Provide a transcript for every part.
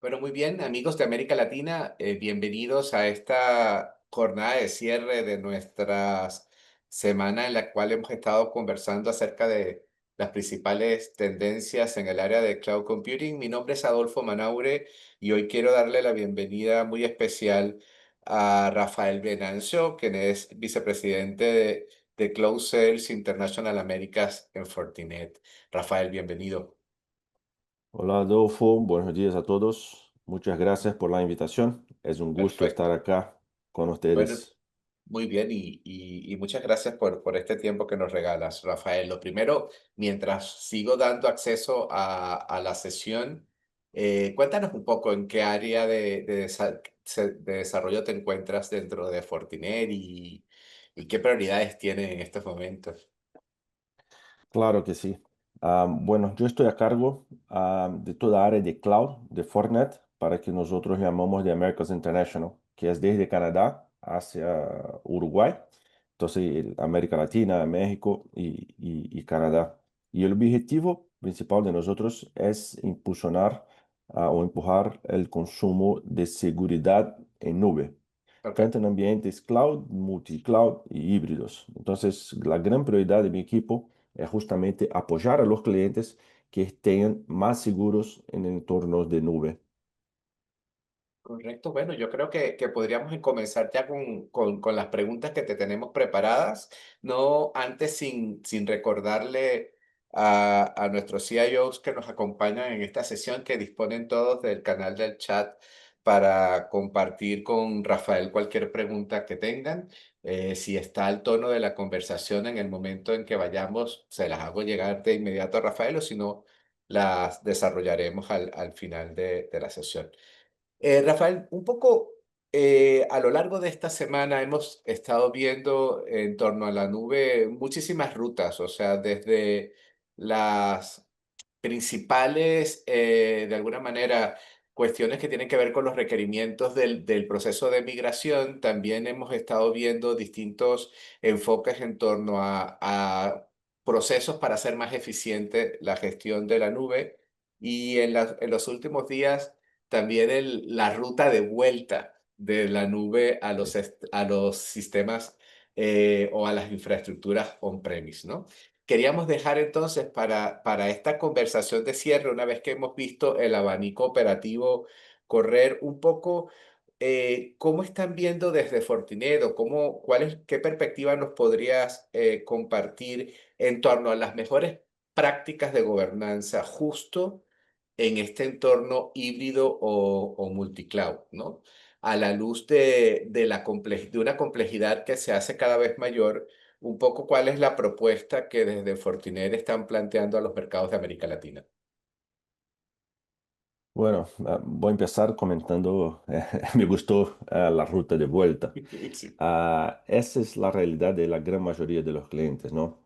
Bueno, muy bien, amigos de América Latina, bienvenidos a esta jornada de cierre de nuestra semana en la cual hemos estado conversando acerca de las principales tendencias en el área de cloud computing. Mi nombre es Adolfo Manaure y hoy quiero darle la bienvenida muy especial a Rafael Venancio, quien es vicepresidente de Cloud Sales International Americas en Fortinet. Rafael, bienvenido. Hola Adolfo, buenos días a todos. Muchas gracias por la invitación. Es un gusto estar Perfecto. acá con Bueno, ustedes. muy bien, y muchas gracias por este tiempo que nos regalas, Rafael. Lo primero, mientras sigo dando acceso a la sesión, cuéntanos un poco en qué área de desarrollo te encuentras dentro de Fortinet y qué prioridades tienen en estos momentos. Claro que sí. Bueno, yo estoy a cargo de toda área de cloud de Fortinet para que nosotros llamamos de Americas International, que es desde Canadá hacia Uruguay. Entonces, América Latina, México y Canadá. Y el objetivo principal de nosotros es impulsionar o empujar el consumo de seguridad en nube, Ok. tanto en ambientes cloud, multi-cloud y híbridos. Entonces, la gran prioridad de mi equipo es justamente apoyar a los clientes que estén más seguros en entornos de nube. Correcto. Bueno, yo creo que podríamos comenzar ya con las preguntas que te tenemos preparadas, no antes sin recordarle a nuestros CIOs que nos acompañan en esta sesión que disponen todos del canal del chat para compartir con Rafael cualquier pregunta que tengan. Si está al tono de la conversación en el momento en que vayamos, se las hago llegar de inmediato a Rafael o si no, las desarrollaremos al final de la sesión. Rafael, un poco a lo largo de esta semana hemos estado viendo en torno a la nube muchísimas rutas, o sea, desde las principales, de alguna manera, cuestiones que tienen que ver con los requerimientos del proceso de migración. También hemos estado viendo distintos enfoques en torno a procesos para hacer más eficiente la gestión de la nube. Y en los últimos días también la ruta de vuelta de la nube a los sistemas o a las infraestructuras on-premise, ¿no? Queríamos dejar entonces para esta conversación de cierre, una vez que hemos visto el abanico operativo correr un poco, ¿cómo están viendo desde Fortinet o qué perspectiva nos podrías compartir en torno a las mejores prácticas de gobernanza justo en este entorno híbrido o multicloud, ¿no? A la luz de una complejidad que se hace cada vez mayor, un poco cuál es la propuesta que desde Fortinet están planteando a los mercados de América Latina. Bueno, voy a empezar comentando, me gustó la ruta de vuelta. Sí. Esa es la realidad de la gran mayoría de los clientes, ¿no?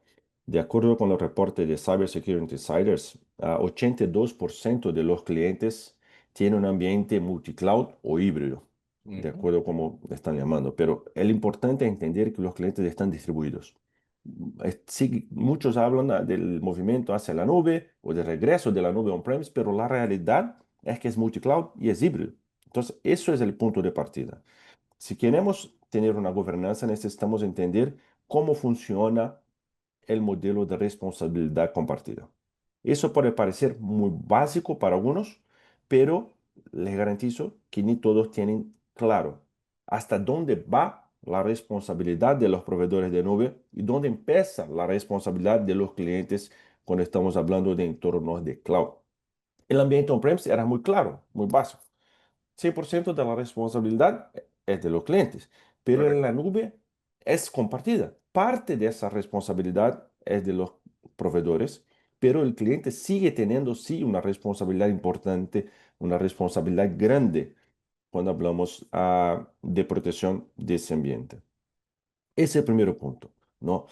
De acuerdo con los reportes de Cybersecurity Insiders, 82% de los clientes tienen un ambiente multicloud o híbrido, de Ujú. acuerdo a cómo le están llamando. Pero el importante es entender que los clientes están distribuidos. Sí, muchos hablan del movimiento hacia la nube o del regreso de la nube on-premise, pero la realidad es que es multicloud y es híbrido. Entonces, eso es el punto de partida. Si queremos tener una gobernanza, necesitamos entender cómo funciona el modelo de responsabilidad compartida. Eso puede parecer muy básico para algunos, pero les garantizo que ni todos tienen claro hasta dónde va la responsabilidad de los proveedores de nube y dónde empieza la responsabilidad de los clientes cuando estamos hablando de entornos de cloud. El ambiente on-premise era muy claro, muy básico. 100% de la responsabilidad es de los clientes, pero en Correcto. la nube es compartida. Parte de esa responsabilidad es de los proveedores, pero el cliente sigue teniendo sí una responsabilidad importante, una responsabilidad grande cuando hablamos de protección de ese ambiente. Ese es el primer punto, ¿no?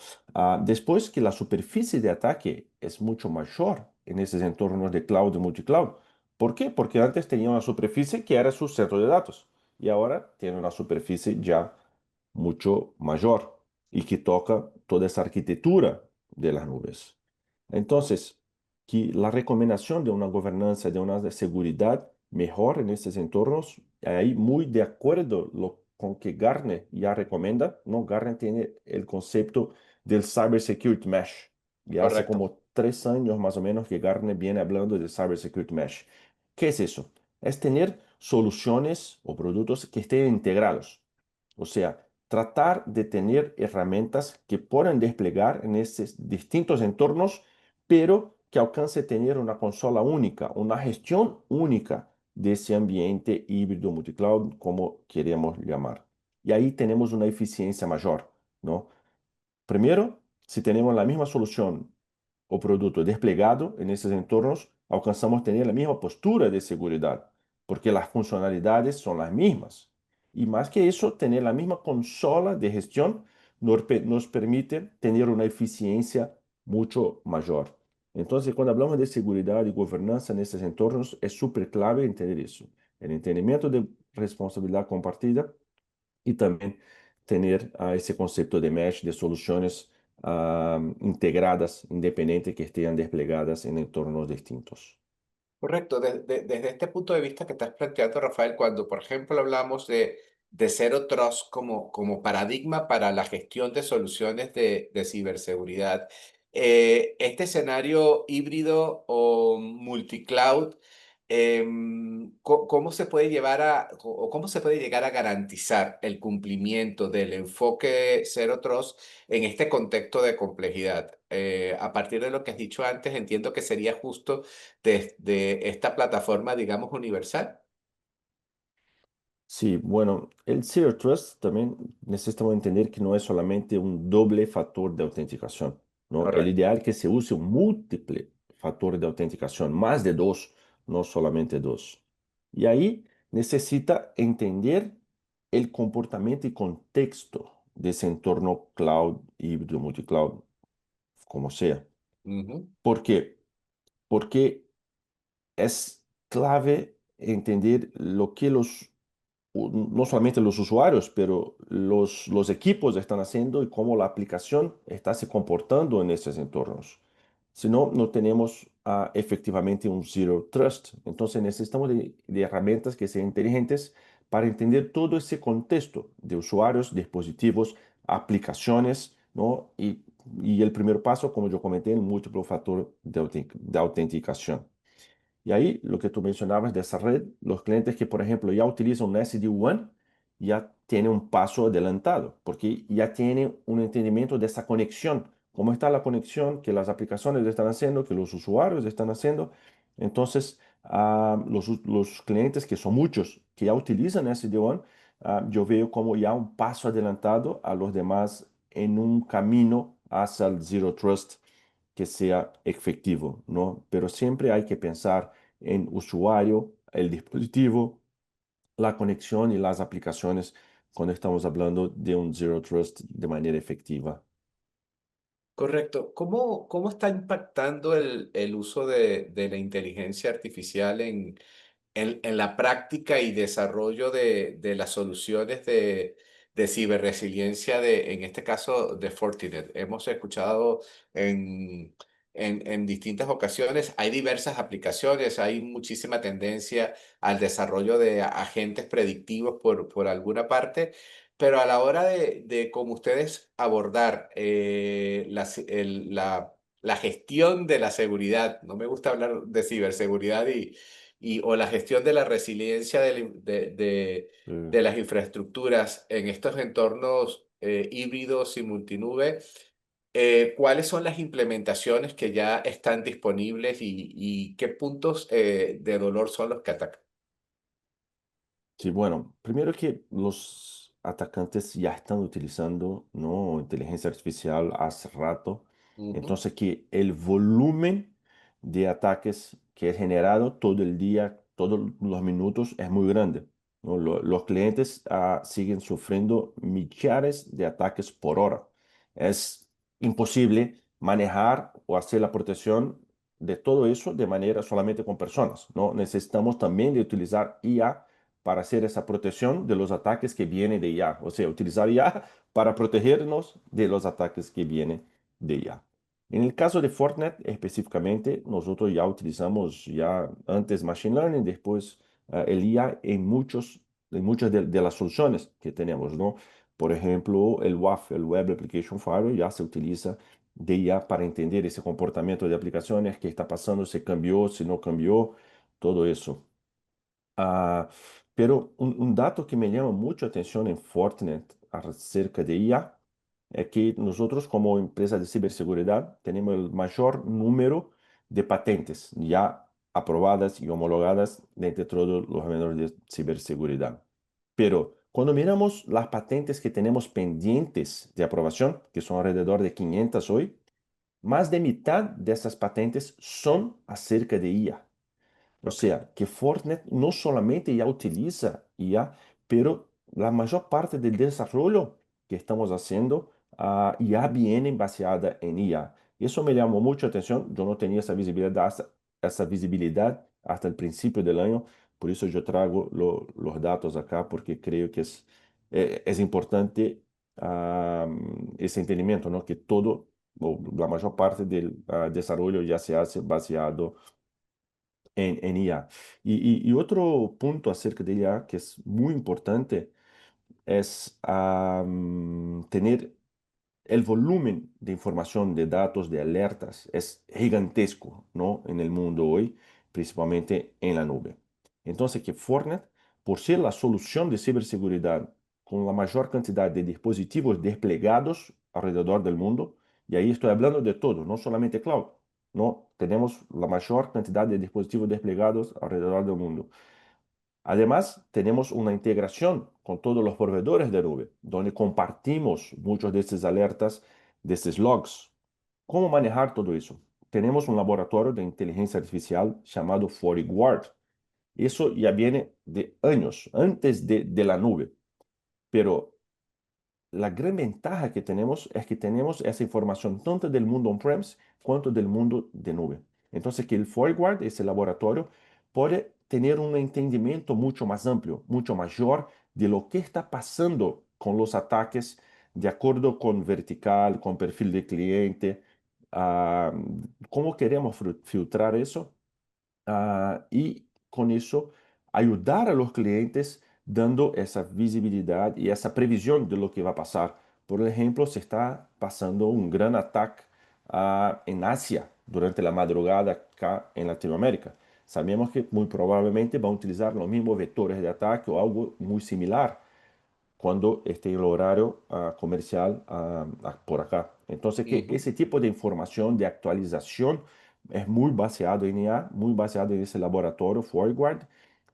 Después que la superficie de ataque es mucho mayor en esos entornos de cloud y multicloud. ¿Por qué? Porque antes tenía una superficie que era su centro de datos y ahora tiene una superficie ya mucho mayor y que toca toda esa arquitectura de las nubes. Entonces, que la recomendación de una gobernanza, de una seguridad mejor en estos entornos. Ahí muy de acuerdo con que Gartner ya recomienda, ¿no? Gartner tiene el concepto del Cyber Security Mesh. Ya hace Correcto. como 3 años más o menos que Gartner viene hablando del Cyber Security Mesh. ¿Qué es eso? Es tener soluciones o productos que estén integrados. O sea, tratar de tener herramientas que puedan desplegar en estos distintos entornos, pero que alcance tener una consola única, una gestión única de ese ambiente híbrido multicloud, como queremos llamar. Y ahí tenemos una eficiencia mayor, ¿no? Primero, si tenemos la misma solución o producto desplegado en esos entornos, alcanzamos tener la misma postura de seguridad, porque las funcionalidades son las mismas. Y más que eso, tener la misma consola de gestión nos permite tener una eficiencia mucho mayor. Entonces, cuando hablamos de seguridad y gobernanza en estos entornos, es súper clave entender eso. El entendimiento de responsabilidad compartida y también tener ese concepto de mesh, de soluciones integradas, independientes, que estén desplegadas en entornos distintos. Correcto. Desde este punto de vista que estás planteando, Rafael, cuando, por ejemplo, hablamos de Zero Trust como paradigma para la gestión de soluciones de ciberseguridad, este escenario híbrido o multicloud, ¿cómo se puede llevar o cómo se puede llegar a garantizar el cumplimiento del enfoque Zero Trust en este contexto de complejidad? A partir de lo que has dicho antes, entiendo que sería justo de esta plataforma, digamos, universal. Sí, bueno, el Zero Trust también necesitamos entender que no es solamente un doble factor de autenticación, ¿no? El Correcto. ideal es que se use un múltiple factor de autenticación, más de dos, no solamente dos. Y ahí necesita entender el comportamiento y contexto de ese entorno cloud, híbrido, multicloud, como sea. Ujú. ¿Por qué? Porque es clave entender lo que no solamente los usuarios, pero los equipos están haciendo y cómo la aplicación está se comportando en estos entornos. Si no, no tenemos efectivamente un Zero Trust. Entonces necesitamos de herramientas que sean inteligentes para entender todo ese contexto de usuarios, dispositivos, aplicaciones, ¿no? Y el primer paso, como yo comenté, el múltiplo factor de autenticación. Y ahí lo que tú mencionabas de esa red, los clientes que, por ejemplo, ya utilizan un SD-WAN, ya tienen un paso adelantado, porque ya tienen un entendimiento de esa conexión, cómo está la conexión que las aplicaciones están haciendo, que los usuarios están haciendo. Entonces, los clientes, que son muchos, que ya utilizan SD-WAN, yo veo como ya un paso adelantado a los demás en un camino hacia el Zero Trust que sea efectivo, ¿no? Pero siempre hay que pensar en usuario, el dispositivo, la conexión y las aplicaciones cuando estamos hablando de un Zero Trust de manera efectiva. Correcto. ¿Cómo está impactando el uso de la inteligencia artificial en la práctica y desarrollo de las soluciones de ciberresiliencia en este caso, de Fortinet? Hemos escuchado en, en distintas ocasiones, hay diversas aplicaciones, hay muchísima tendencia al desarrollo de agentes predictivos por alguna parte, pero a la hora de cómo ustedes abordar la gestión de la seguridad, no me gusta hablar de ciberseguridad o la gestión de la resiliencia Eh, de las infraestructuras en estos entornos híbridos y multinube, ¿cuáles son las implementaciones que ya están disponibles y qué puntos de dolor son los que atacan? Sí, bueno, primero que los atacantes ya están utilizando, ¿no? Inteligencia artificial hace rato. Ujú. Entonces que el volumen de ataques que es generado todo el día, todos los minutos es muy grande, ¿no? Los clientes siguen sufriendo millares de ataques por hora. Es imposible manejar o hacer la protección de todo eso de manera solamente con personas, ¿no? Necesitamos también de utilizar IA para hacer esa protección de los ataques que vienen de IA. O sea, utilizar IA para protegernos de los ataques que vienen de IA. En el caso de Fortnite específicamente, nosotros ya utilizamos ya antes Machine Learning, después el IA en muchas de las soluciones que tenemos, ¿no? Por ejemplo, el WAF, el Web Application Firewall, ya se utiliza de IA para entender ese comportamiento de aplicaciones, qué está pasando, si cambió, si no cambió, todo eso. Ah, pero un dato que me llama mucho atención en Fortinet acerca de IA es que nosotros como empresa de ciberseguridad tenemos el mayor número de patentes ya aprobadas y homologadas de entre todos los vendedores de ciberseguridad. Pero cuando miramos las patentes que tenemos pendientes de aprobación, que son alrededor de 500 hoy, más de mitad de esas patentes son acerca de IA. O Ok. sea, que Fortinet no solamente ya utiliza IA, pero la mayor parte del desarrollo que estamos haciendo ya viene baseada en IA. Eso me llamó mucho atención. Yo no tenía esa visibilidad hasta el principio del año. Por eso yo traigo los datos acá, porque creo que es importante ese entendimiento, ¿no? Que todo, o la mayor parte del desarrollo ya se hace baseado en IA. Y otro punto acerca de IA que es muy importante es tener el volumen de información, de datos, de alertas es gigantesco, ¿no? En el mundo hoy, principalmente en la nube. Entonces, que Fortinet, por ser la solución de ciberseguridad con la mayor cantidad de dispositivos desplegados alrededor del mundo, y ahí estoy hablando de todo, no solamente cloud, no, tenemos la mayor cantidad de dispositivos desplegados alrededor del mundo. Además, tenemos una integración con todos los proveedores de nube, donde compartimos muchos de estas alertas, de estos logs. ¿Cómo manejar todo eso? Tenemos un laboratorio de inteligencia artificial llamado FortiGuard. Eso ya viene de años, antes de la nube, pero la gran ventaja que tenemos es que tenemos esa información tanto del mundo on-premise cuanto del mundo de nube. Entonces, que el FortiGuard, ese laboratorio, puede tener un entendimiento mucho más amplio, mucho mayor de lo que está pasando con los ataques de acuerdo con vertical, con perfil de cliente, ah, cómo queremos filtrar eso y con eso ayudar a los clientes dando esa visibilidad y esa previsión de lo que va a pasar. Por ejemplo, se está pasando un gran ataque en Asia durante la madrugada acá en Latinoamérica. Sabemos que muy probablemente van a utilizar los mismos vectores de ataque o algo muy similar cuando esté en el horario comercial por acá. Entonces, que Ujú. ese tipo de información, de actualización, es muy baseado en IA, muy baseado en ese laboratorio FortiGuard,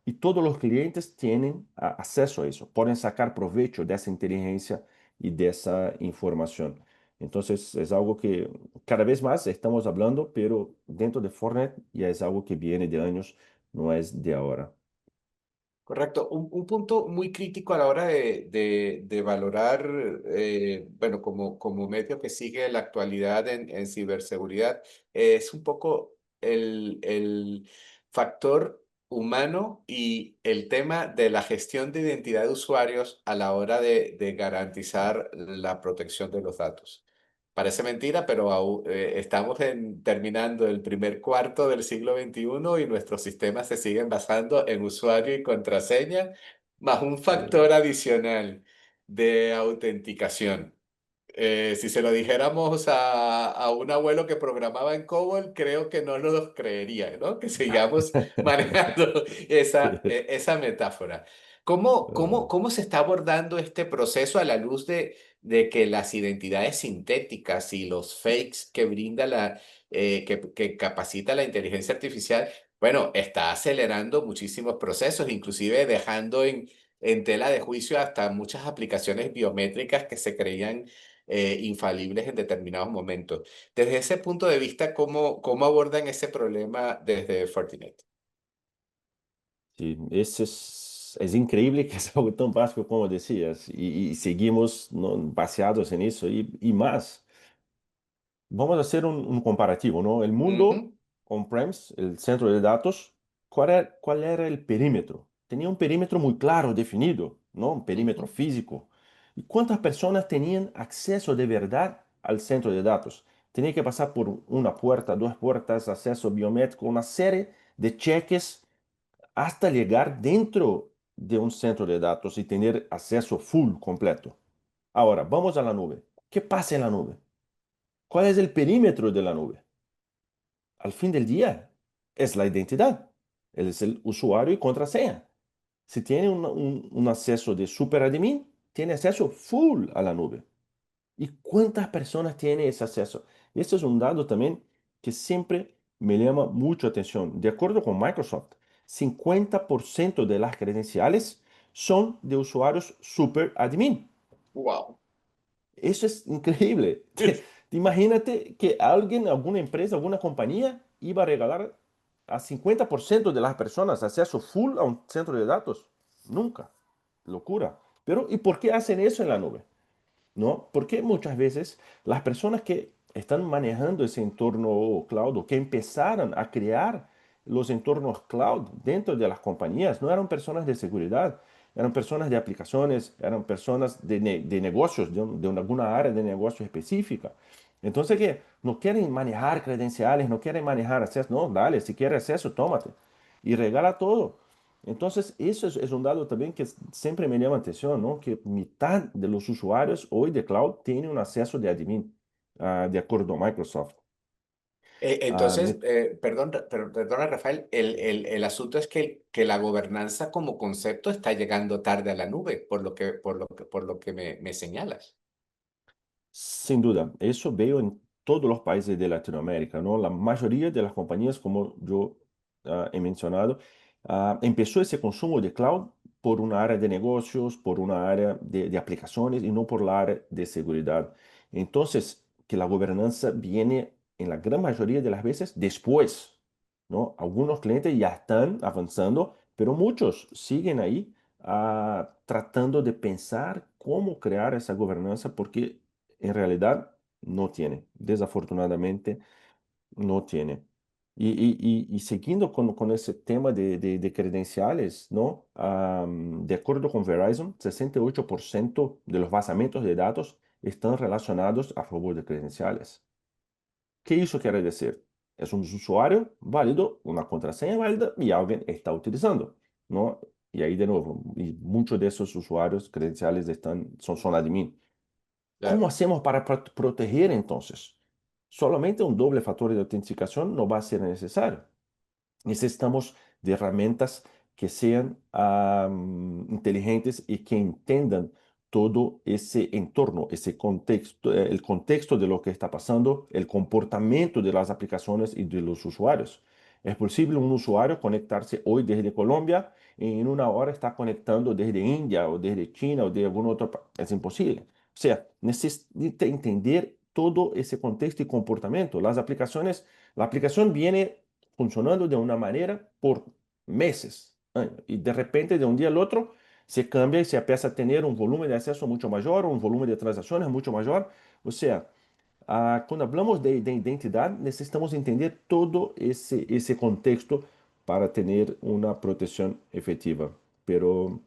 y todos los clientes tienen acceso a eso, pueden sacar provecho de esa inteligencia y de esa información. Entonces, es algo que cada vez más estamos hablando, pero dentro de Fortinet ya es algo que viene de años, no es de ahora. Correcto. Un punto muy crítico a la hora de valorar, bueno, como medio que sigue la actualidad en ciberseguridad, es un poco el factor humano y el tema de la gestión de identidad de usuarios a la hora de garantizar la protección de los datos. Parece mentira, pero estamos terminando el primer cuarto del siglo XXI y nuestros sistemas se siguen basando en usuario y contraseña, más un Sí. factor adicional de autenticación. Si se lo dijéramos a un abuelo que programaba en COBOL, creo que no nos creería, ¿no? Que sigamos manejando esa metáfora. ¿Cómo se está abordando este proceso a la luz de que las identidades sintéticas y los fakes que brinda que capacita la inteligencia artificial, bueno, está acelerando muchísimos procesos, inclusive dejando en tela de juicio hasta muchas aplicaciones biométricas que se creían infalibles en determinados momentos? Desde ese punto de vista, ¿cómo abordan ese problema desde Fortinet? Sí, es increíble que es algo tan básico como decías y seguimos, ¿no?, baseados en eso y más. Vamos a hacer un comparativo, ¿no? El mundo Ujú, on-premise, el centro de datos, cuál era el perímetro? Tenía un perímetro muy claro, definido, ¿no? Un perímetro ujú. físico. ¿Y cuántas personas tenían acceso de verdad al centro de datos? Tenía que pasar por una puerta, dos puertas, acceso biométrico, una serie de cheques hasta llegar dentro de un centro de datos y tener acceso full, completo. Ahora, vamos a la nube. ¿Qué pasa en la nube? ¿Cuál es el perímetro de la nube? Al fin del día, es la identidad. Él es el usuario y contraseña. Si tiene un acceso de superadmin, tiene acceso full a la nube. ¿Y cuántas personas tienen ese acceso? Este es un dato también que siempre me llama mucho atención. De acuerdo con Microsoft, 50% de las credenciales son de usuarios superadmin. Wow. Eso es increíble. Imagínate que alguien, alguna empresa, alguna compañía iba a regalar a 50% de las personas acceso full a un centro de datos. Nunca. Locura. Pero, ¿y por qué hacen eso en la nube? ¿No? Porque muchas veces las personas que están manejando ese entorno cloud o que empezaron a crear los entornos cloud dentro de las compañías no eran personas de seguridad, eran personas de aplicaciones, eran personas de negocios, alguna área de negocio específica. Entonces, que no quieren manejar credenciales, no quieren manejar acceso, no, dale, si quieres acceso, tómate y regala todo. Entonces, eso es un dato también que siempre me llama atención, ¿no? Que mitad de los usuarios hoy de cloud tienen un acceso de admin, de acuerdo a Microsoft. Ah, Entonces, perdona, Rafael, el asunto es que la gobernanza como concepto está llegando tarde a la nube, por lo que me señalas. Sin duda, eso veo en todos los países de Latinoamérica, ¿no? La mayoría de las compañías, como yo he mencionado, empezó ese consumo de cloud por una área de negocios, por una área de aplicaciones y no por la área de seguridad. Entonces, que la gobernanza viene en la gran mayoría de las veces después, ¿no? Algunos clientes ya están avanzando, pero muchos siguen ahí tratando de pensar cómo crear esa gobernanza porque en realidad no tiene, desafortunadamente no tiene. Y siguiendo con ese tema de credenciales, ¿no? De acuerdo con Verizon, 68% de los vazamientos de datos están relacionados a robo de credenciales. ¿Qué eso quiere decir? Es un usuario válido, una contraseña válida y alguien está utilizando, ¿no? Y ahí de nuevo, y muchos de esos usuarios credenciales son admin. ¿Cómo Claro. hacemos para proteger entonces? Solamente un doble factor de autenticación no va a ser necesario. Necesitamos de herramientas que sean inteligentes y que entiendan todo ese entorno, ese contexto, el contexto de lo que está pasando, el comportamiento de las aplicaciones y de los usuarios. Es posible un usuario conectarse hoy desde Colombia y en una hora está conectando desde India o desde China o de algún otro país. Es imposible. O sea, necesita entender todo ese contexto y comportamiento. La aplicación viene funcionando de una manera por meses, años, y de repente de un día al otro se cambia y se empieza a tener un volumen de acceso mucho mayor, un volumen de transacciones mucho mayor. O sea, cuando hablamos de identidad, necesitamos entender todo ese contexto para tener una protección efectiva. Pero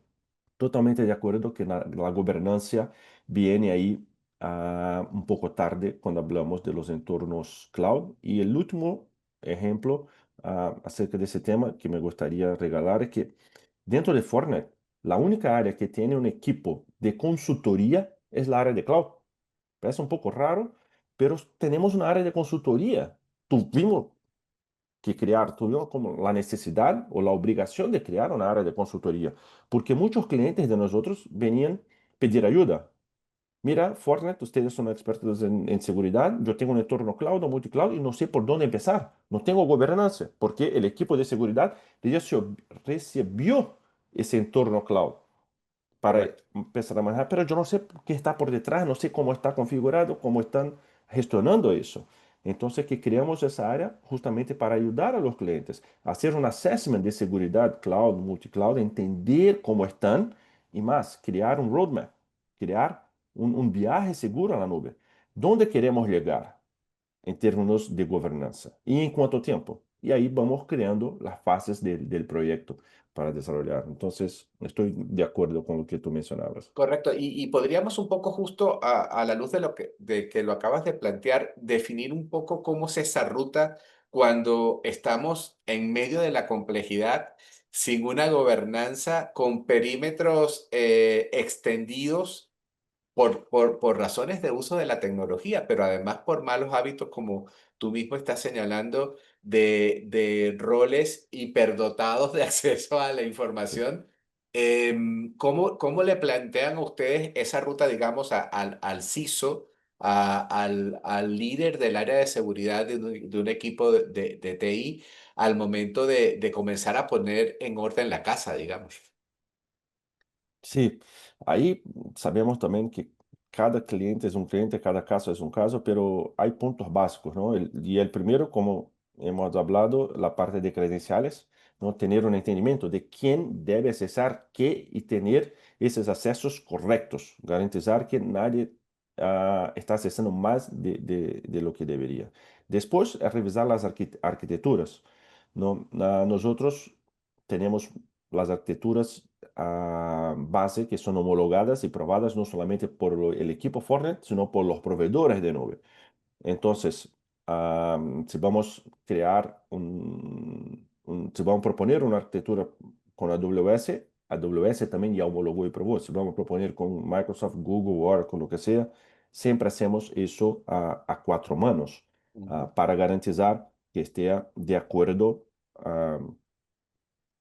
totalmente de acuerdo que la gobernanza viene ahí un poco tarde cuando hablamos de los entornos cloud. Y el último ejemplo acerca de ese tema que me gustaría regalar es que dentro de Fortnite, la única área que tiene un equipo de consultoría es la área de cloud. Parece un poco raro, pero tenemos una área de consultoría. Tuvimos que crear, tuvimos como la necesidad o la obligación de crear una área de consultoría, porque muchos clientes de nosotros venían pedir ayuda. Mira, Fortnite, ustedes son expertos en seguridad, yo tengo un entorno cloud o multicloud y no sé por dónde empezar. No tengo gobernanza, porque el equipo de seguridad recibió ese entorno cloud para Correcto. empezar a manejar, pero yo no sé qué está por detrás, no sé cómo está configurado, cómo están gestionando eso. Entonces, que creamos esa área justamente para ayudar a los clientes a hacer un assessment de seguridad cloud, multicloud, entender cómo están y más, crear un roadmap, crear un viaje seguro a la nube. ¿Dónde queremos llegar en términos de gobernanza? ¿Y en cuánto tiempo? Y ahí vamos creando las fases del proyecto para desarrollar. Entonces, estoy de acuerdo con lo que tú mencionabas. Correcto. Y podríamos un poco justo a la luz de que lo acabas de plantear, definir un poco cómo es esa ruta cuando estamos en medio de la complejidad sin una gobernanza con perímetros extendidos por razones de uso de la tecnología, pero además por malos hábitos, como tú mismo estás señalando, de roles hiperdotados de acceso a la Sí. información. ¿Cómo le plantean a ustedes esa ruta, digamos, al CISO, al líder del área de seguridad de un equipo de TI, al momento de comenzar a poner en orden la casa, digamos? Sí, ahí sabemos también que cada cliente es un cliente, cada caso es un caso, pero hay puntos básicos, ¿no? Y el primero, como hemos hablado, la parte de credenciales, ¿no? Tener un entendimiento de quién debe accesar qué y tener esos accesos correctos, garantizar que nadie está accesando más de lo que debería. Después, revisar las arquitecturas, ¿no? Nosotros tenemos las arquitecturas base que son homologadas y probadas no solamente por el equipo Fortinet, sino por los proveedores de nube. Entonces, si vamos a crear si vamos a proponer una arquitectura con AWS, AWS también ya homologó y probó. Si vamos a proponer con Microsoft, Google, Oracle, lo que sea, siempre hacemos eso a cuatro manos Ujú. para garantizar que esté de acuerdo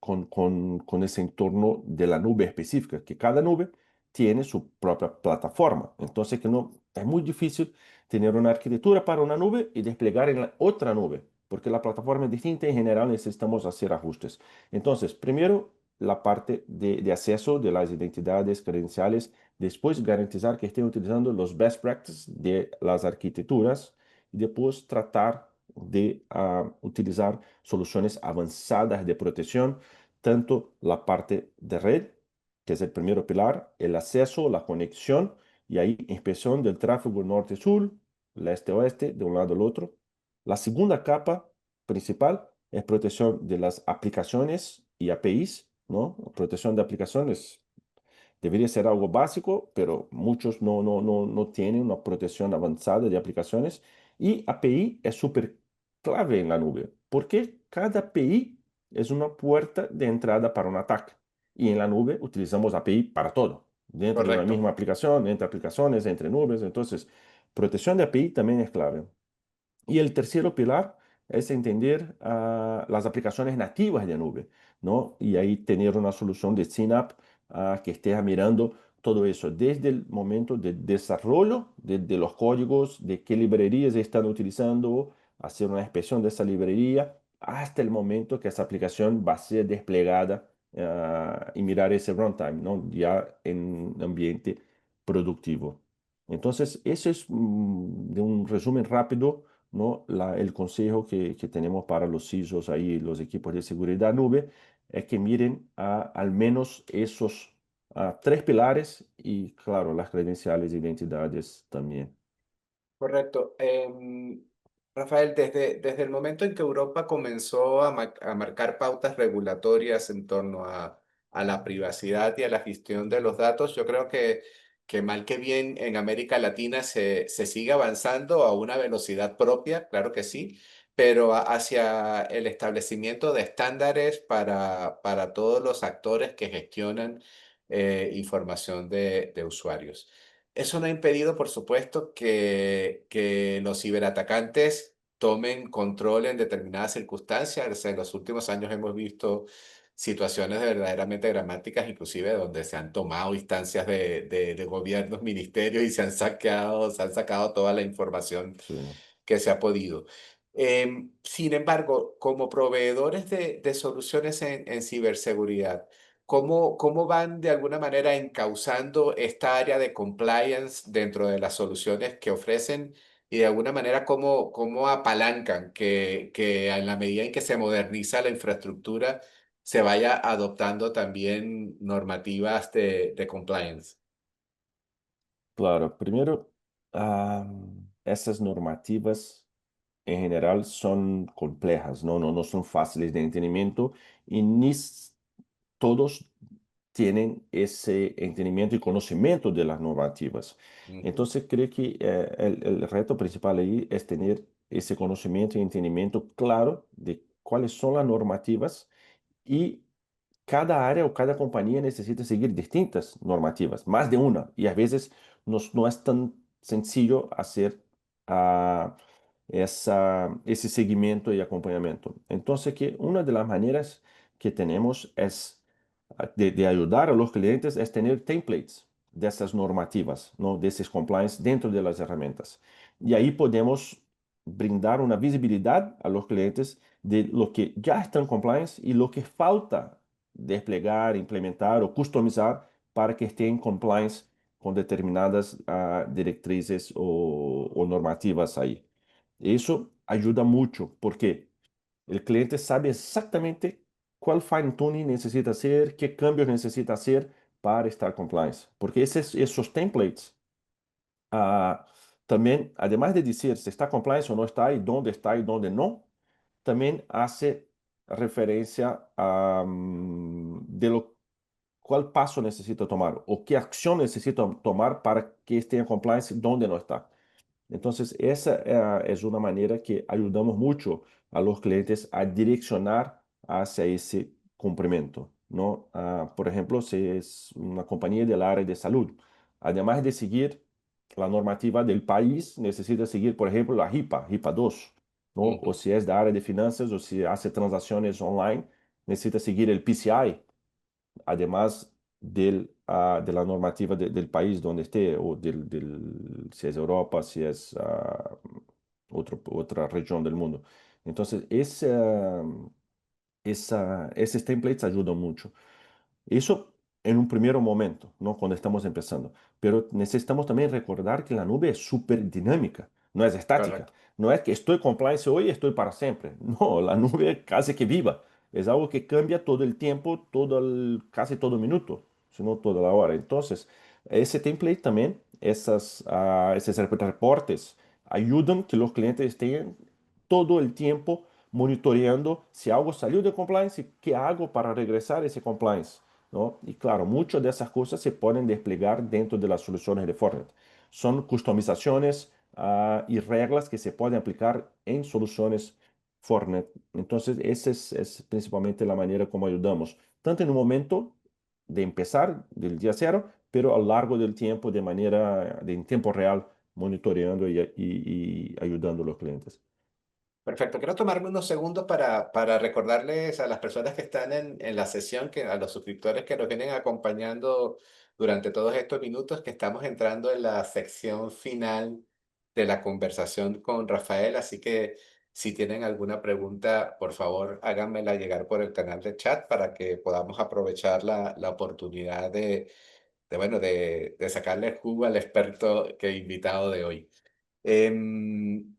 con ese entorno de la nube específica, que cada nube tiene su propia plataforma. Entonces, que no, es muy difícil tener una arquitectura para una nube y desplegar en la otra nube, porque la plataforma es distinta y en general necesitamos hacer ajustes. Entonces, primero, la parte de acceso de las identidades credenciales, después garantizar que estén utilizando los best practices de las arquitecturas y después tratar de utilizar soluciones avanzadas de protección tanto la parte de red, que es el primer pilar, el acceso, la conexión, y ahí inspección del tráfico norte-sur, leste-oeste, de un lado al otro. La segunda capa principal es protección de las aplicaciones y APIs, ¿no? Protección de aplicaciones debería ser algo básico, pero muchos no tienen una protección avanzada de aplicaciones. Y API es súper clave en la nube, porque cada API es una puerta de entrada para un ataque. Y en la nube utilizamos API para todo, dentro de una Correcto. misma aplicación, entre aplicaciones, entre nubes. Entonces, protección de API también es clave. Y el tercer pilar es entender las aplicaciones nativas de nube, ¿no? Y ahí tener una solución de SynApp que esté mirando todo eso, desde el momento de desarrollo, desde los códigos, de qué librerías están utilizando, hacer una inspección de esa librería, hasta el momento que esa aplicación va a ser desplegada y mirar ese runtime, ¿no? Ya en ambiente productivo. Entonces, eso es de un resumen rápido, ¿no? El consejo que tenemos para los CISOs ahí, los equipos de seguridad nube, es que miren al menos esos tres pilares y, claro, las credenciales e identidades también. Correcto. Rafael, desde el momento en que Europa comenzó a marcar pautas regulatorias en torno a la privacidad y a la gestión de los datos, yo creo que mal que bien en América Latina se sigue avanzando a una velocidad propia, claro que sí, pero hacia el establecimiento de estándares para todos los actores que gestionan información de usuarios. Eso no ha impedido, por supuesto, que los ciberatacantes tomen control en determinadas circunstancias. O sea, en los últimos años hemos visto situaciones verdaderamente dramáticas, inclusive donde se han tomado instancias de gobiernos, ministerios y se han sacado toda la información Sí. que se ha podido. Sin embargo, como proveedores de soluciones en ciberseguridad, ¿cómo van de alguna manera encauzando esta área de compliance dentro de las soluciones que ofrecen y de alguna manera cómo apalancan que en la medida en que se moderniza la infraestructura se vaya adoptando también normativas de compliance? Claro, primero, esas normativas en general son complejas, no son fáciles de entendimiento y todos tienen ese entendimiento y conocimiento de las normativas. Ujú. Entonces, creo que el reto principal ahí es tener ese conocimiento y entendimiento claro de cuáles son las normativas y cada área o cada compañía necesita seguir distintas normativas, más de una, y a veces no es tan sencillo hacer ah, ese seguimiento y acompañamiento. Entonces, que una de las maneras que tenemos es de ayudar a los clientes es tener templates de esas normativas, ¿no? De esos compliance dentro de las herramientas. Y ahí podemos brindar una visibilidad a los clientes de lo que ya está en compliance y lo que falta desplegar, implementar o customizar para que esté en compliance con determinadas directrices o normativas ahí. Eso ayuda mucho porque el cliente sabe exactamente cuál fine tuning necesita hacer, qué cambios necesita hacer para estar compliance. Porque esos templates ah, también, además de decir si está compliance o no está y dónde no, también hace referencia a de lo cuál paso necesita tomar o qué acción necesita tomar para que esté en compliance donde no está. Entonces, esa es una manera que ayudamos mucho a los clientes a direccionar hacia ese cumplimiento, ¿no? Por ejemplo, si es una compañía del área de salud, además de seguir la normativa del país, necesita seguir, por ejemplo, la HIPAA 2, ¿no? O Ujú. si es de área de finanzas o si hace transacciones online, necesita seguir el PCI, además de la normativa del país donde esté, o si es Europa, si es otra región del mundo. Entonces, esos templates ayudan mucho. Eso en un primer momento, ¿no? Cuando estamos empezando. Pero necesitamos también recordar que la nube es súper dinámica, no es estática. Correcto. No es que estoy compliance hoy y estoy para siempre. No, la nube es casi que viva. Es algo que cambia todo el tiempo, casi todo minuto, sino toda la hora. Entonces, ese template también, esos reportes, ayudan que los clientes estén todo el tiempo monitoreando si algo salió de compliance y qué hago para regresar a ese compliance, ¿no? Y claro, muchas de esas cosas se pueden desplegar dentro de las soluciones de Fortinet. Son customizaciones y reglas que se pueden aplicar en soluciones Fortinet. Entonces, esa es principalmente la manera como ayudamos, tanto en un momento de empezar del día cero, pero a lo largo del tiempo en tiempo real, monitoreando y ayudando a los clientes. Perfecto. Quiero tomarme unos segundos para recordarles a las personas que están en la sesión, a los suscriptores que nos vienen acompañando durante todos estos minutos, que estamos entrando en la sección final de la conversación con Rafael. Así que si tienen alguna pregunta, por favor, háganmela llegar por el canal de chat para que podamos aprovechar la oportunidad de sacarle el jugo al experto que he invitado de hoy.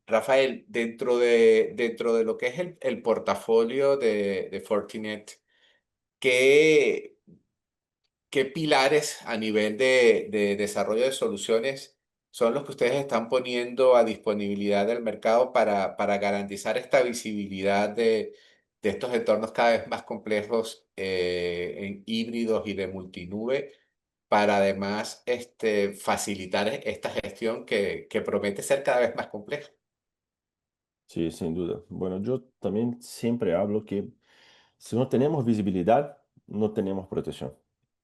Rafael, dentro de lo que es el portafolio de Fortinet, ¿qué, qué pilares a nivel de desarrollo de soluciones son los que ustedes están poniendo a disponibilidad del mercado para garantizar esta visibilidad de estos entornos cada vez más complejos en híbridos y de multinube? Para además facilitar esta gestión que promete ser cada vez más compleja. Sí, sin duda. Bueno, yo también siempre hablo que si no tenemos visibilidad, no tenemos protección.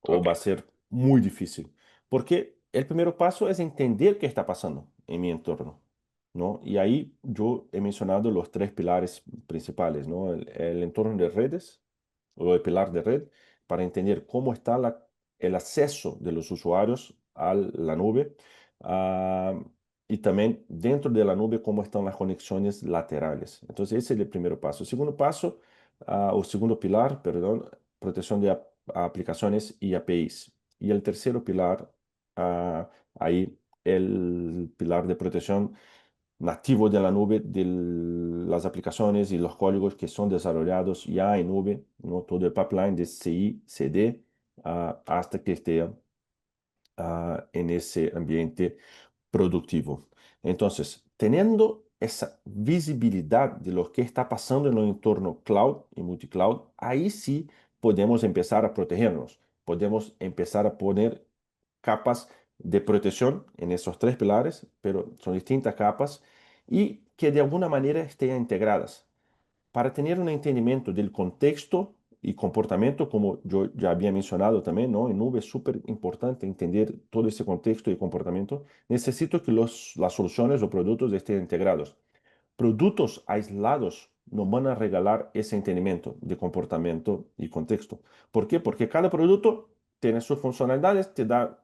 O Ok, va a ser muy difícil. Porque el primer paso es entender qué está pasando en mi entorno, ¿no? Y ahí yo he mencionado los tres pilares principales, ¿no? El entorno de redes, o el pilar de red, para entender cómo está el acceso de los usuarios a la nube. ah, y también dentro de la nube, cómo están las conexiones laterales. Entonces, ese es el primer paso. El segundo paso, o segundo pilar, perdón, protección de aplicaciones y APIs. Y el tercer pilar, ahí el pilar de protección nativo de la nube de las aplicaciones y los códigos que son desarrollados ya en nube, ¿no? Todo el pipeline de CI, CD, hasta que esté en ese ambiente productivo. Entonces, teniendo esa visibilidad de lo que está pasando en el entorno cloud y multicloud, ahí sí podemos empezar a protegernos, podemos empezar a poner capas de protección en esos tres pilares, pero son distintas capas y que de alguna manera estén integradas para tener un entendimiento del contexto y comportamiento, como yo ya había mencionado también, ¿no? En nube es súper importante entender todo ese contexto y comportamiento. Necesito que las soluciones o productos estén integrados. Productos aislados no van a regalar ese entendimiento de comportamiento y contexto. ¿Por qué? Porque cada producto tiene sus funcionalidades, te da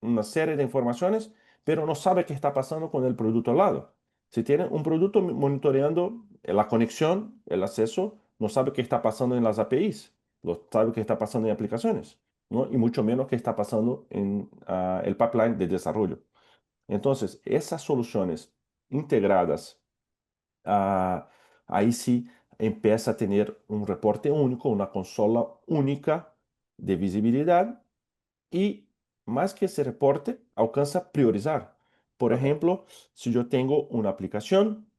una serie de informaciones, pero no sabe qué está pasando con el producto al lado. Si tiene un producto monitoreando la conexión, el acceso, no sabe qué está pasando en las APIs, no sabe qué está pasando en aplicaciones, ¿no? Y mucho menos qué está pasando en el pipeline de desarrollo. Entonces, esas soluciones integradas, ah, ahí sí empieza a tener un reporte único, una consola única de visibilidad y más que ese reporte, alcanza a priorizar. Por Correcto, ejemplo, si yo tengo una aplicación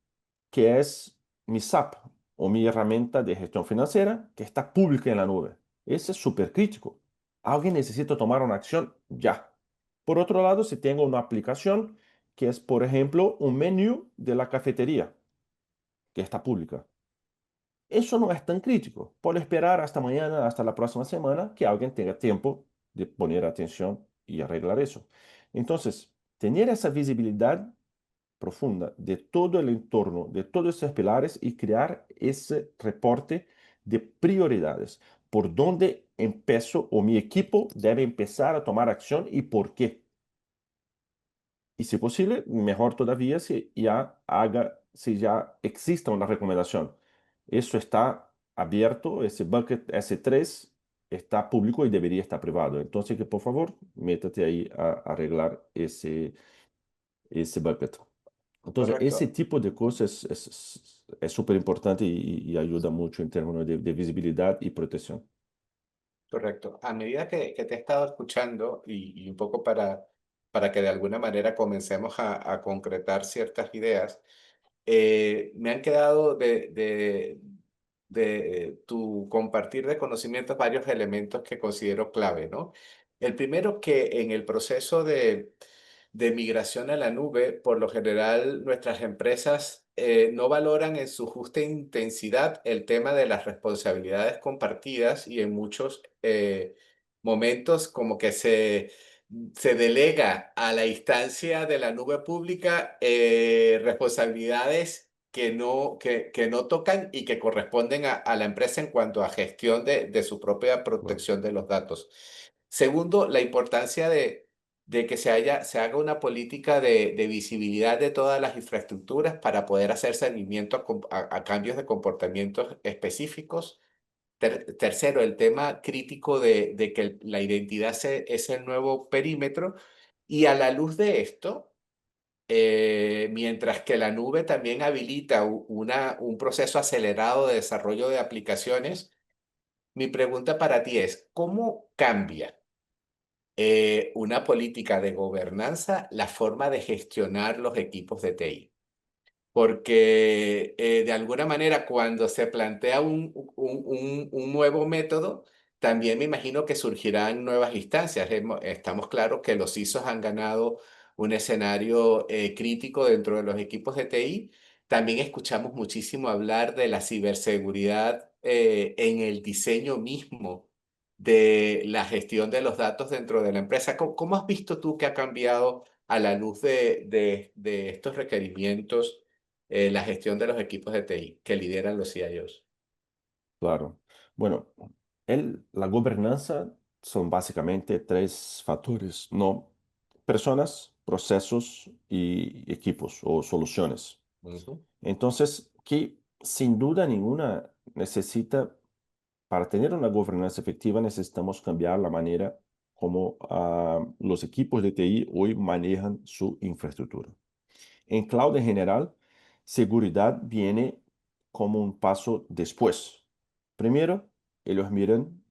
que es mi SAP o mi herramienta de gestión financiera que está pública en la nube. Ese es súper crítico. Alguien necesita tomar una acción ya. Por otro lado, si tengo una aplicación que es, por ejemplo, un menú de la cafetería que está pública. Eso no es tan crítico. Puedo esperar hasta mañana, hasta la próxima semana, que alguien tenga tiempo de poner atención y arreglar eso. Entonces, tener esa visibilidad profunda de todo el entorno, de todos esos pilares y crear ese reporte de prioridades. Por dónde empiezo o mi equipo debe empezar a tomar acción y por qué. Y si posible, mejor todavía si ya exista una recomendación. Eso está abierto, ese bucket S3 está público y debería estar privado. Entonces, que por favor, métate ahí a arreglar ese bucket. Entonces, ese correcto. tipo de cosas es súper importante y ayuda mucho en términos de visibilidad y protección. Correcto. A medida que te he estado escuchando y un poco para que de alguna manera comencemos a concretar ciertas ideas, me han quedado de tu compartir de conocimientos varios elementos que considero clave, ¿no? El primero que en el proceso de migración a la nube, por lo general nuestras empresas no valoran en su justa intensidad el tema de las responsabilidades compartidas y en muchos momentos como que se delega a la instancia de la nube pública responsabilidades que no tocan y que corresponden a la empresa en cuanto a gestión de su propia Claro, protección de los datos. Segundo, la importancia de que se haga una política de visibilidad de todas las infraestructuras para poder hacer seguimiento a cambios de comportamientos específicos. Tercero, el tema crítico de que la identidad es el nuevo perímetro. Y a la luz de esto, mientras que la nube también habilita un proceso acelerado de desarrollo de aplicaciones, mi pregunta para ti es, ¿cómo cambia una política de gobernanza la forma de gestionar los equipos de TI? Porque de alguna manera cuando se plantea un nuevo método, también me imagino que surgirán nuevas instancias. Estamos claros que los ISOs han ganado un escenario crítico dentro de los equipos de TI. También escuchamos muchísimo hablar de la ciberseguridad en el diseño mismo de la gestión de los datos dentro de la empresa. ¿Cómo has visto tú que ha cambiado a la luz de estos requerimientos? La gestión de los equipos de TI que lideran los CIOs. claro. Bueno, la gobernanza son básicamente tres factores, ¿no? Personas, procesos y equipos o soluciones. Ujú. Entonces, que sin duda ninguna necesita, para tener una gobernanza efectiva, necesitamos cambiar la manera como los equipos de TI hoy manejan su infraestructura. En cloud en general, seguridad viene como un paso después. Primero, ellos miran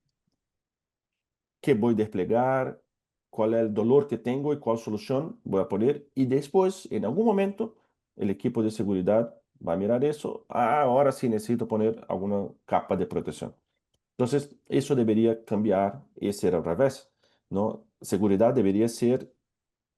qué voy a desplegar, cuál es el dolor que tengo y cuál solución voy a poner. Y después, en algún momento, el equipo de seguridad va a mirar eso. Ahora sí necesito poner alguna capa de protección. Entonces, eso debería cambiar y ser al revés, ¿no? Seguridad debería ser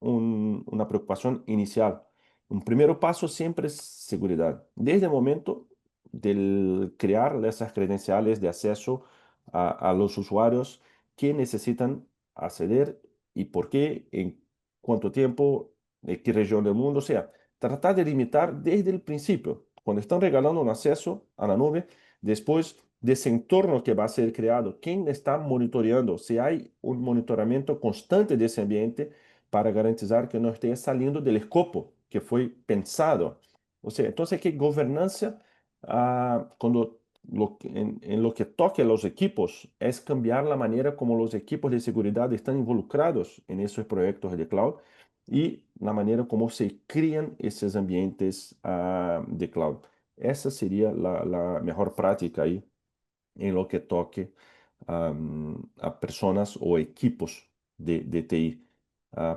una preocupación inicial. Un primer paso siempre es seguridad. Desde el momento del crear esas credenciales de acceso a los usuarios qué necesitan acceder y por qué, en cuánto tiempo, en qué región del mundo, o sea, tratar de limitar desde el principio, cuando están regalando un acceso a la nube, después de ese entorno que va a ser creado, quién está monitoreando, si hay un monitoramiento constante de ese ambiente para garantizar que no esté saliendo del escopo que fue pensado. O sea, entonces, ¿qué gobernanza? Cuando en lo que toque a los equipos es cambiar la manera como los equipos de seguridad están involucrados en esos proyectos de cloud y la manera como se crean esos ambientes de cloud. Esa sería la mejor práctica ahí en lo que toque a personas o equipos de TI.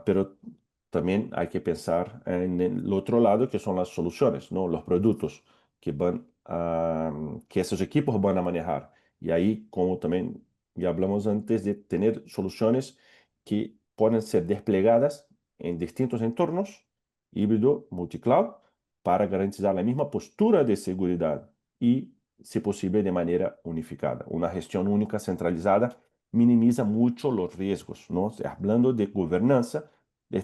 Pero también hay que pensar en el otro lado, que son las soluciones, ¿no? Los productos que esos equipos van a manejar. Y ahí, como también ya hablamos antes, de tener soluciones que pueden ser desplegadas en distintos entornos, híbrido, multicloud, para garantizar la misma postura de seguridad y, si posible, de manera unificada. Una gestión única centralizada minimiza mucho los riesgos, ¿no? O sea, hablando de gobernanza,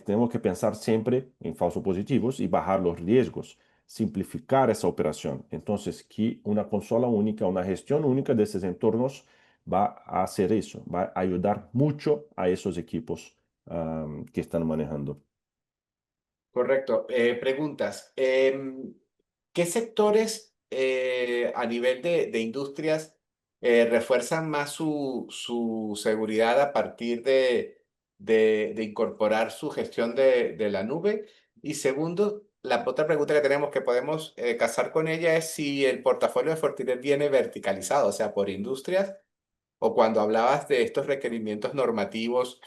tenemos que pensar siempre en falsos positivos y bajar los riesgos, simplificar esa operación. Entonces, que una consola única, una gestión única de esos entornos va a hacer eso, va a ayudar mucho a esos equipos que están manejando. Correcto. Preguntas. ¿Qué sectores a nivel de industrias refuerzan más su seguridad a partir de incorporar su gestión de la nube? Y segundo, la otra pregunta que tenemos que podemos casar con ella es si el portafolio de Fortinet viene verticalizado, o sea, por industrias, o cuando hablabas de estos requerimientos normativos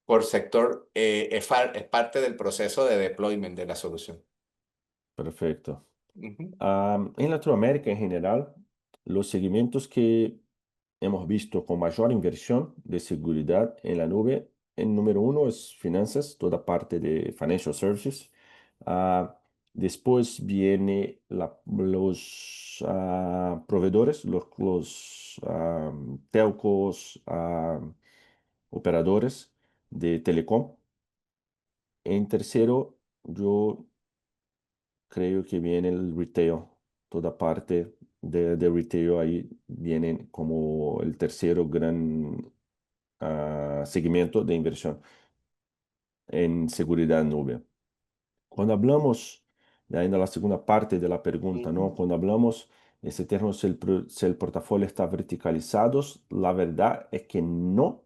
por sector, es parte del proceso de deployment de la solución. Perfecto. Ujú, En Latinoamérica en general, los seguimientos que hemos visto con mayor inversión de seguridad en la nube, el número uno es finanzas, toda parte de financial services. Ah, Después viene los proveedores, los telcos, operadores de telecom. En tercero, yo creo que viene el retail, toda parte de retail ahí vienen como el tercero gran segmento de inversión en seguridad nube. Cuando hablamos, y ainda la segunda parte de la pregunta, ¿no? ujú. Cuando hablamos ese término, si el portafolio está verticalizado, la verdad es que no.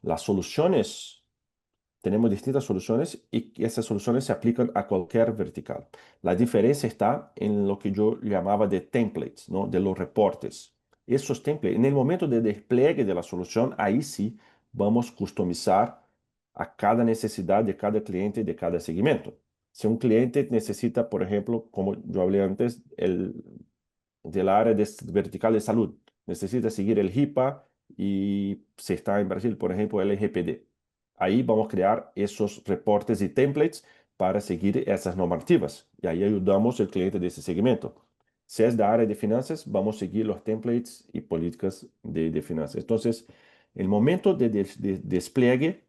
Las soluciones tenemos distintas soluciones y esas soluciones se aplican a cualquier vertical. La diferencia está en lo que yo llamaba de templates, ¿no? De los reportes. Esos templates, en el momento de despliegue de la solución, ahí sí vamos a customizar a cada necesidad de cada cliente de cada segmento. Si un cliente necesita, por ejemplo, como yo hablé antes, del área vertical de salud, necesita seguir el HIPAA y si está en Brasil, por ejemplo, el LGPD. Ahí vamos a crear esos reportes y templates para seguir esas normativas y ahí ayudamos al cliente de ese segmento. Si es de área de finanzas, vamos a seguir los templates y políticas de finanzas. Entonces, el momento de despliegue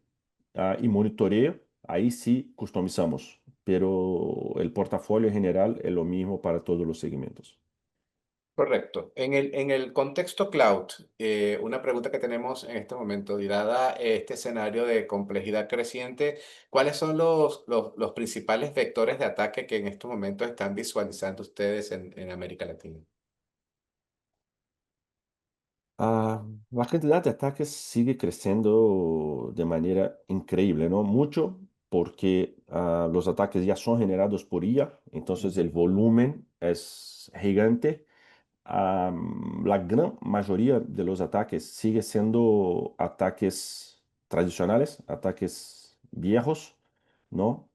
y monitoreo, ahí sí customizamos, pero el portafolio en general es lo mismo para todos los segmentos. Correcto. En el contexto cloud, una pregunta que tenemos en este momento, y dada este escenario de complejidad creciente, ¿cuáles son los principales vectores de ataque que en estos momentos están visualizando ustedes en América Latina? La cantidad de ataques sigue creciendo de manera increíble, ¿no? Mucho porque los ataques ya son generados por IA, entonces el Ujú. volumen es gigante. La gran mayoría de los ataques sigue siendo ataques tradicionales, ataques viejos, ¿no?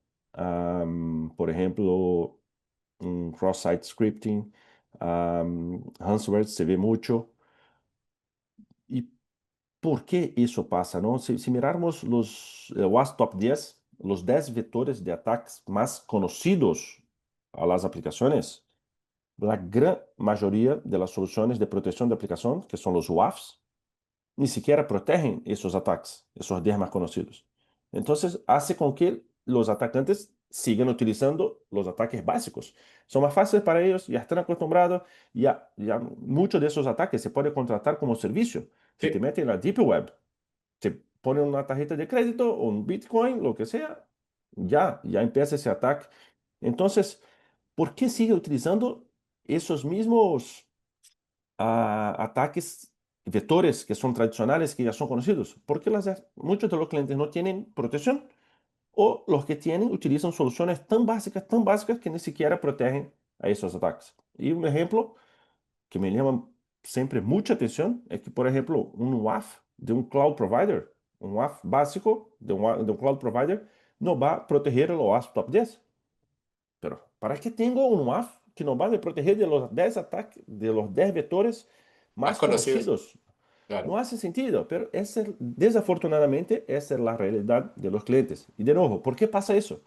Por ejemplo, cross-site scripting, ransomware se ve mucho. ¿Y por qué eso pasa, no? Si mirarmos los WASP Top 10, los 10 vectores de ataques más conocidos a las aplicaciones, la gran mayoría de las soluciones de protección de aplicación, que son los WAFs, ni siquiera protegen esos ataques, esos 10 más conocidos. Entonces, hace con que los atacantes sigan utilizando los ataques básicos. Son más fáciles para ellos, ya están acostumbrados, ya muchos de esos ataques se pueden contratar como servicio. Si te Sí. meten en la Deep Web, te ponen una tarjeta de crédito o un Bitcoin, lo que sea, ya empieza ese ataque. Entonces, ¿por qué sigue utilizando esos mismos ataques vectores que son tradicionales, que ya son conocidos? Porque muchos de los clientes no tienen protección o los que tienen utilizan soluciones tan básicas que ni siquiera protegen a esos ataques. Y un ejemplo que me llama siempre mucha atención es que, por ejemplo, un WAF de un cloud provider, un WAF básico de un cloud provider, no va a proteger el OWASP Top 10. Pero, ¿para qué tengo un WAF que no va a me proteger de los 10 ataques, de los 10 vectores Más más conocidos, conocidos? No claro. hace sentido, pero desafortunadamente esa es la realidad de los clientes. Y de nuevo, ¿por qué pasa eso?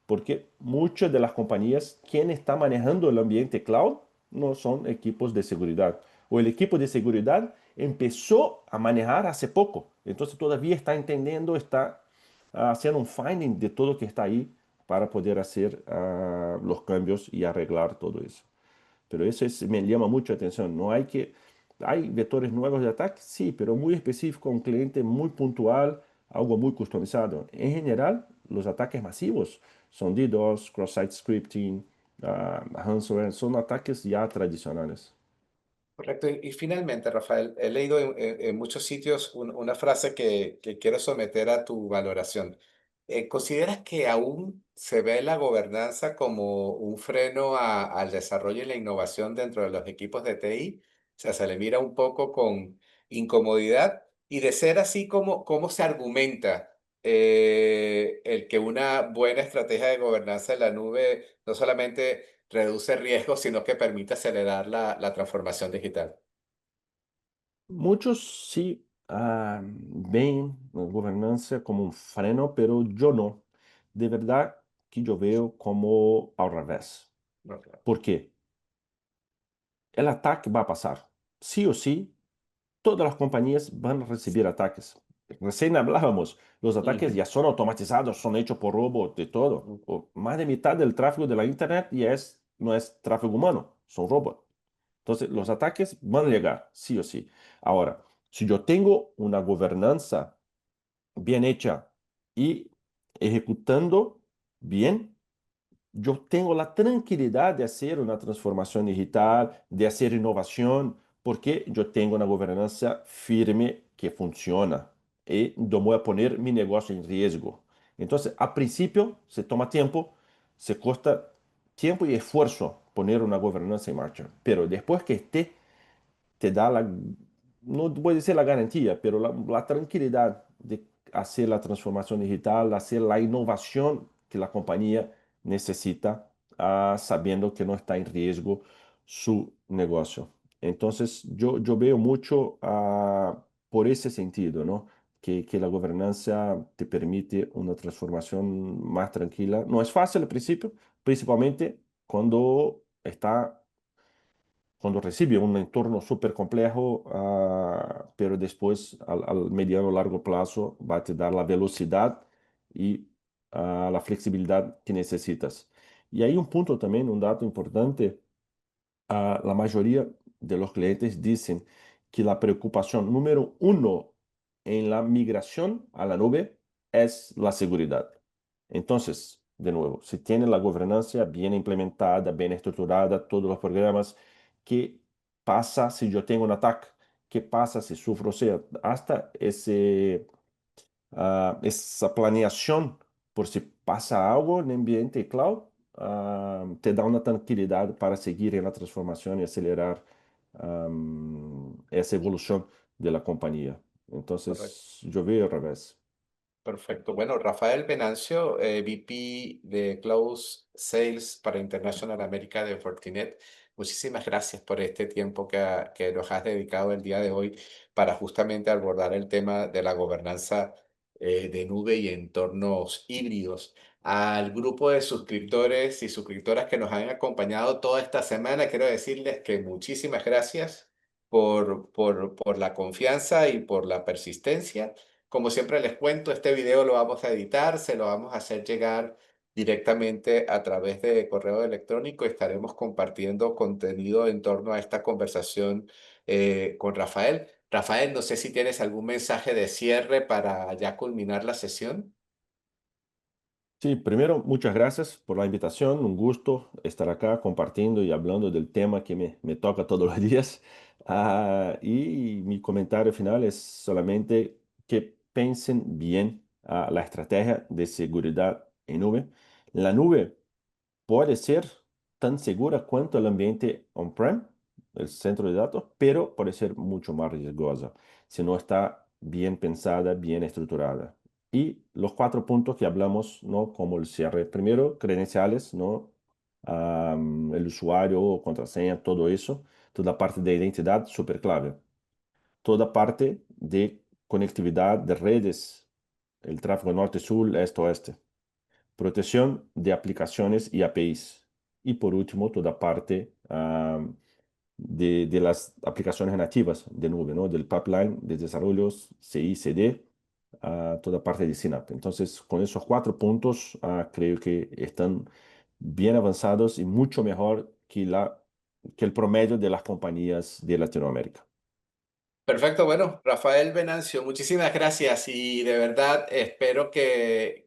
Porque muchas de las compañías, quien está manejando el ambiente cloud, no son equipos de seguridad. O el equipo de seguridad empezó a manejar hace poco. Entonces todavía está entendiendo, está haciendo un finding de todo lo que está ahí para poder hacer los cambios y arreglar todo eso. Pero me llama mucho la atención. No hay que, hay vectores nuevos de ataque, sí, pero muy específico, un cliente muy puntual, algo muy customizado. En general, los ataques masivos son DDoS, cross-site scripting, ransomware, son ataques ya tradicionales. Correcto. Y finalmente, Rafael, he leído en muchos sitios una frase que quiero someter a tu valoración. ¿Consideras que aún se ve la gobernanza como un freno al desarrollo y la innovación dentro de los equipos de TI? O sea, se le mira un poco con incomodidad y de ser así, ¿cómo se argumenta el que una buena estrategia de gobernanza en la nube no solamente reduce riesgos, sino que permite acelerar la transformación digital? Muchos sí ven la gobernanza como un freno, pero yo no. De verdad que yo veo como al revés. Ok. ¿Por qué? El ataque va a pasar. Sí o sí, todas las compañías van a recibir ataques. Recién hablábamos, los ataques Ujú, ya son automatizados, son hechos por robots, de todo. ujú. Más de mitad del tráfico de la Internet no es tráfico humano, son robots. Entonces, los ataques van a llegar, sí o sí. Ahora, si yo tengo una gobernanza bien hecha y ejecutando bien, yo tengo la tranquilidad de hacer una transformación digital, de hacer innovación, porque yo tengo una gobernanza firme que funciona y no voy a poner mi negocio en riesgo. Entonces, a principio se toma tiempo, se cuesta tiempo y esfuerzo poner una gobernanza en marcha, pero después que esté te da no voy a decir la garantía, pero la tranquilidad de hacer la transformación digital, hacer la innovación que la compañía necesita, sabiendo que no está en riesgo su negocio. Entonces, yo veo mucho por ese sentido, ¿no? Que la gobernanza te permite una transformación más tranquila. No es fácil al principio, principalmente cuando recibe un entorno súper complejo, pero después al mediano o largo plazo va a te dar la velocidad y la flexibilidad que necesitas. Y hay un punto también, un dato importante, la mayoría de los clientes dicen que la preocupación número uno en la migración a la nube es la seguridad. Entonces, de nuevo, si tiene la gobernanza bien implementada, bien estructurada, todos los programas, ¿qué pasa si yo tengo un ataque? ¿Qué pasa si sufro? O sea, hasta esa planeación por si pasa algo en el ambiente cloud, te da una tranquilidad para seguir en la transformación y acelerar esa evolución de la compañía. Correcto. Entonces, yo veo al revés. Perfecto. Bueno, Rafael Venancio, VP de Close Sales para International America de Fortinet, muchísimas gracias por este tiempo que nos has dedicado el día de hoy para justamente abordar el tema de la gobernanza de nube y entornos híbridos. Al grupo de suscriptores y suscriptoras que nos han acompañado toda esta semana, quiero decirles que muchísimas gracias. por la confianza y por la persistencia. Como siempre les cuento, este video lo vamos a editar, se lo vamos a hacer llegar directamente a través de correo electrónico. Estaremos compartiendo contenido en torno a esta conversación con Rafael. Rafael, no sé si tienes algún mensaje de cierre para ya culminar la sesión. Sí, primero, muchas gracias por la invitación. Un gusto estar acá compartiendo y hablando del tema que me toca todos los días. Y mi comentario final es solamente que piensen bien la estrategia de seguridad en nube. La nube puede ser tan segura cuanto el ambiente on-prem, el centro de datos, pero puede ser mucho más riesgosa si no está bien pensada, bien estructurada. Y los cuatro puntos que hablamos, ¿no? Como el cierre, primero, credenciales, ¿no? El usuario, contraseña, todo eso, toda parte de identidad, súper clave. Toda parte de conectividad de redes, el tráfico norte-sur, este-oeste, protección de aplicaciones y APIs. Y por último, toda parte de las aplicaciones nativas de nube, ¿no? Del pipeline de desarrollos CI/CD, toda parte de Synapse. Entonces, con esos cuatro puntos, creo que están bien avanzados y mucho mejor que el promedio de las compañías de Latinoamérica. Perfecto, bueno, Rafael Venancio, muchísimas gracias y de verdad espero que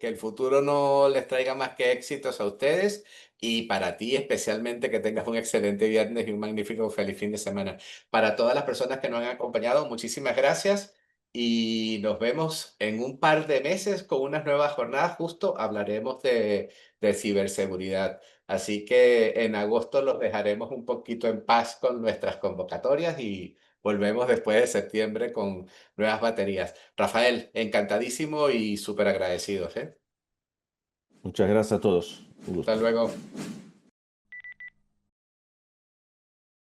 el futuro no les traiga más que éxitos a ustedes y para ti especialmente que tengas un excelente viernes y un magnífico feliz fin de semana. Para todas las personas que nos han acompañado, muchísimas gracias y nos vemos en un par de meses con unas nuevas jornadas. Justo hablaremos de ciberseguridad. Así que en agosto los dejaremos un poquito en paz con nuestras convocatorias y volvemos después de septiembre con nuevas baterías. Rafael, encantadísimo y súper agradecidos, ¿eh? Muchas gracias a todos. Un Hasta gusto. luego.